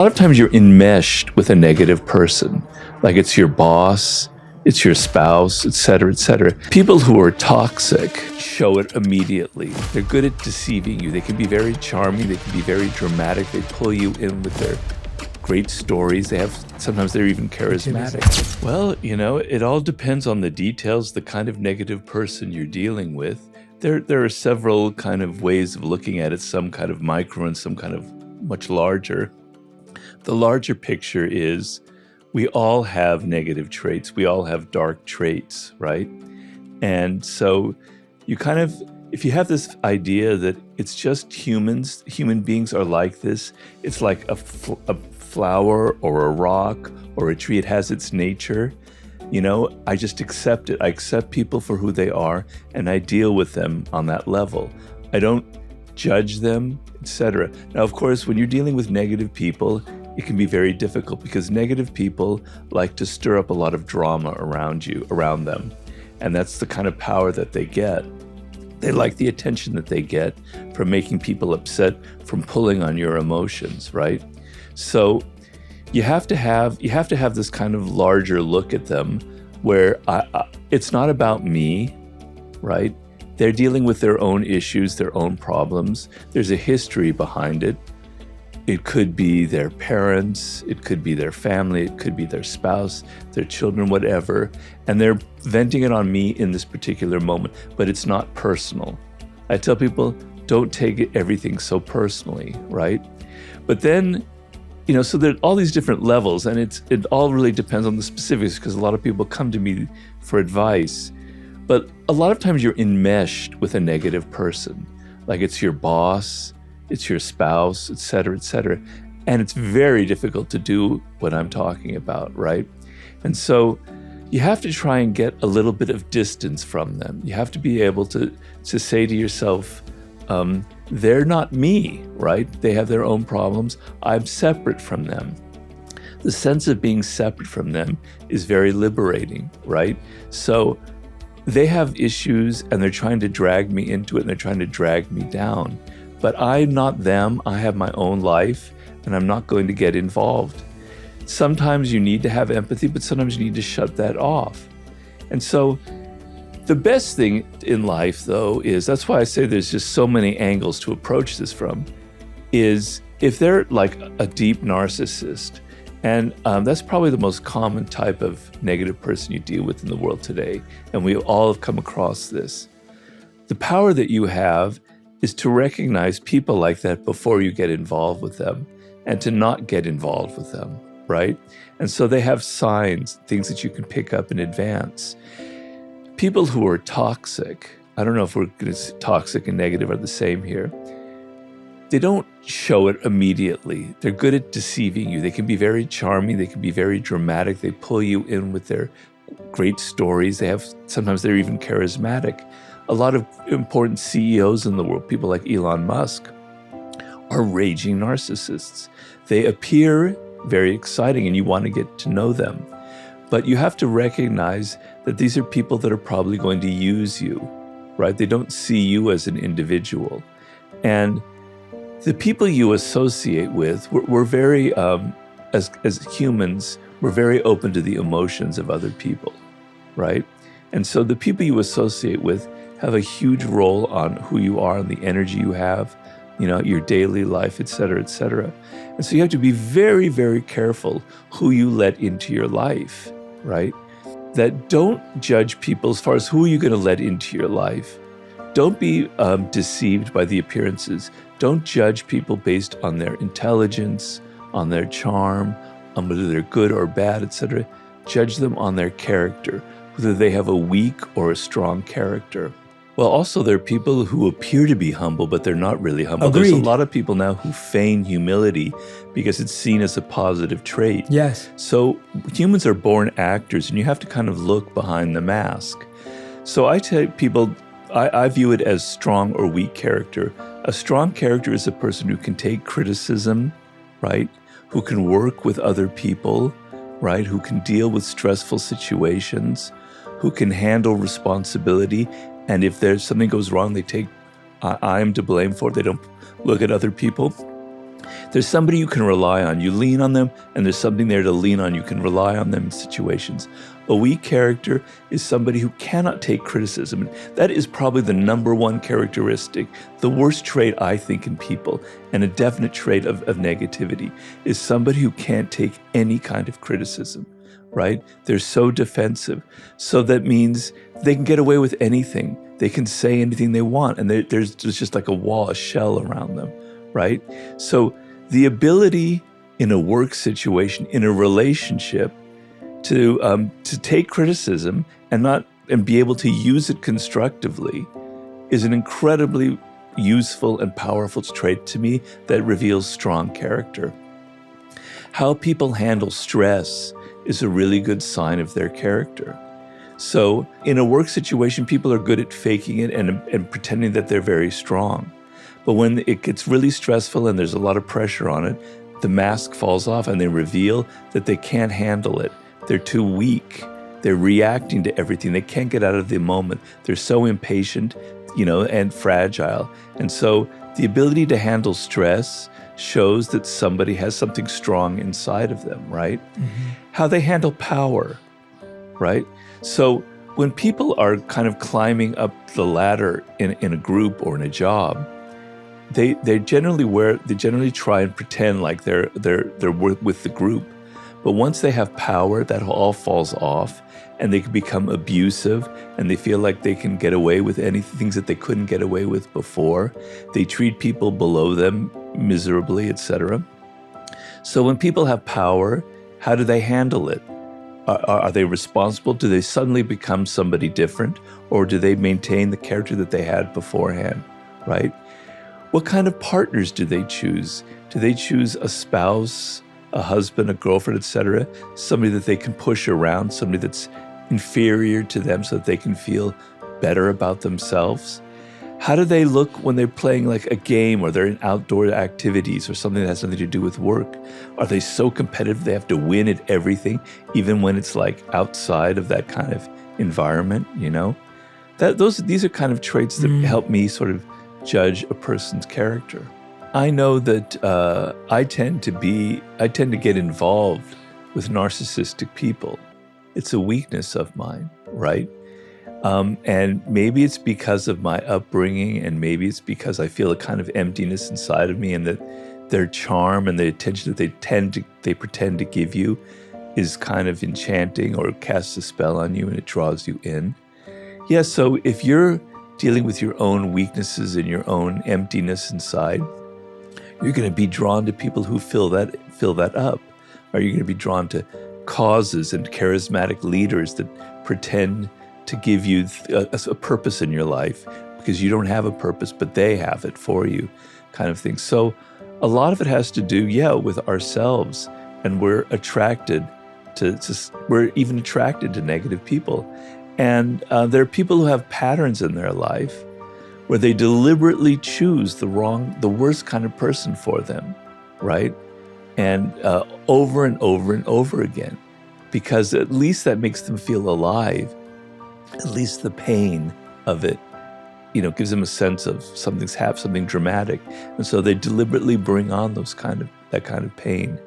A lot of times you're enmeshed with a negative person, like it's your boss, it's your spouse, etc., etc. People who are toxic show it immediately. They're good at deceiving you. They can be very charming. They can be very dramatic. They pull you in with their great stories. Sometimes they're even charismatic. Well, it all depends on the details, the kind of negative person you're dealing with. There are several kind of ways of looking at it, some kind of micro and some kind of much larger. The larger picture is we all have negative traits. We all have dark traits, right? And so if you have this idea that it's just human beings are like this, it's like a flower or a rock or a tree, it has its nature. I just accept it. I accept people for who they are, and I deal with them on that level. I don't judge them, etc. Now, of course, when you're dealing with negative people, it can be very difficult because negative people like to stir up a lot of drama around them. And that's the kind of power that they get. They like the attention that they get from making people upset, from pulling on your emotions, right? So you have to have this kind of larger look at them where it's not about me, right? They're dealing with their own issues, their own problems. There's a history behind it. It could be their parents, it could be their family, it could be their spouse, their children, whatever. And they're venting it on me in this particular moment, but it's not personal. I tell people, don't take everything so personally, right? But then, so there are all these different levels, and it all really depends on the specifics because a lot of people come to me for advice. But a lot of times you're enmeshed with a negative person, like it's your boss, it's your spouse, etc., etc. And it's very difficult to do what I'm talking about, right? And so you have to try and get a little bit of distance from them. You have to be able to say to yourself, they're not me, right? They have their own problems. I'm separate from them. The sense of being separate from them is very liberating, right? So they have issues and they're trying to drag me into it and they're trying to drag me down. But I'm not them. I have my own life and I'm not going to get involved. Sometimes you need to have empathy, but sometimes you need to shut that off. And so the best thing in life, though, is that's why I say there's just so many angles to approach this from, is if they're like a deep narcissist, and that's probably the most common type of negative person you deal with in the world today, and we all have come across this. The power that you have is to recognize people like that before you get involved with them and to not get involved with them, right? And so they have signs, things that you can pick up in advance. People who are toxic, I don't know if we're going to say toxic and negative are the same here. They don't show it immediately. They're good at deceiving you. They can be very charming. They can be very dramatic. They pull you in with their great stories. Sometimes they're even charismatic. A lot of important CEOs in the world, people like Elon Musk, are raging narcissists. They appear very exciting and you want to get to know them. But you have to recognize that these are people that are probably going to use you, right? They don't see you as an individual. And the people you associate with, we're very, as humans, we're very open to the emotions of other people, right? And so the people you associate with have a huge role on who you are and the energy you have, your daily life, et cetera, et cetera. And so you have to be very, very careful who you let into your life, right? That don't judge people as far as who are you going to let into your life. Don't be deceived by the appearances. Don't judge people based on their intelligence, on their charm, on whether they're good or bad, et cetera. Judge them on their character, whether they have a weak or a strong character. Well, also, there are people who appear to be humble, but they're not really humble. Agreed. There's a lot of people now who feign humility because it's seen as a positive trait. Yes. So humans are born actors, and you have to kind of look behind the mask. So I tell people, I view it as strong or weak character. A strong character is a person who can take criticism, right? Who can work with other people, right? Who can deal with stressful situations, who can handle responsibility. And if something goes wrong, they take, I am to blame for it. They don't look at other people. There's somebody you can rely on. You lean on them, and there's something there to lean on. You can rely on them in situations. A weak character is somebody who cannot take criticism. That is probably the number one characteristic, the worst trait, I think, in people, and a definite trait of negativity, is somebody who can't take any kind of criticism, right? They're so defensive. So that means they can get away with anything. They can say anything they want, and there's just like a wall, a shell around them, right? So the ability in a work situation, in a relationship, to take criticism and be able to use it constructively is an incredibly useful and powerful trait to me that reveals strong character. How people handle stress is a really good sign of their character. So in a work situation, people are good at faking it and pretending that they're very strong. But when it gets really stressful and there's a lot of pressure on it, the mask falls off and they reveal that they can't handle it. They're too weak. They're reacting to everything. They can't get out of the moment. They're so impatient, and fragile. And so the ability to handle stress shows that somebody has something strong inside of them, right? Mm-hmm. How they handle power, right? So when people are kind of climbing up the ladder in a group or in a job, they generally try and pretend like they're with the group. But once they have power, that all falls off, and they can become abusive, and they feel like they can get away with things that they couldn't get away with before. They treat people below them miserably, etc. So when people have power, how do they handle it? Are they responsible? Do they suddenly become somebody different, or do they maintain the character that they had beforehand, right? What kind of partners do they choose? Do they choose a spouse, a husband, a girlfriend, etc., somebody that they can push around, somebody that's inferior to them so that they can feel better about themselves? How do they look when they're playing like a game or they're in outdoor activities or something that has nothing to do with work? Are they so competitive they have to win at everything, even when it's like outside of that kind of environment, These are kind of traits that help me sort of judge a person's character. I know that I tend to get involved with narcissistic people. It's a weakness of mine, right? And maybe it's because of my upbringing, and maybe it's because I feel a kind of emptiness inside of me, and that their charm and the attention that they pretend to give you is kind of enchanting or casts a spell on you and it draws you in. Yeah, so if you're dealing with your own weaknesses and your own emptiness inside, you're going to be drawn to people who fill that up. Or you're going to be drawn to causes and charismatic leaders that pretend to give you a purpose in your life because you don't have a purpose, but they have it for you, kind of thing. So a lot of it has to do, with ourselves, and we're even attracted to negative people. And there are people who have patterns in their life where they deliberately choose the worst kind of person for them, right? And over and over and over again, because at least that makes them feel alive. At least the pain of it, gives them a sense of something dramatic. And so they deliberately bring on that kind of pain.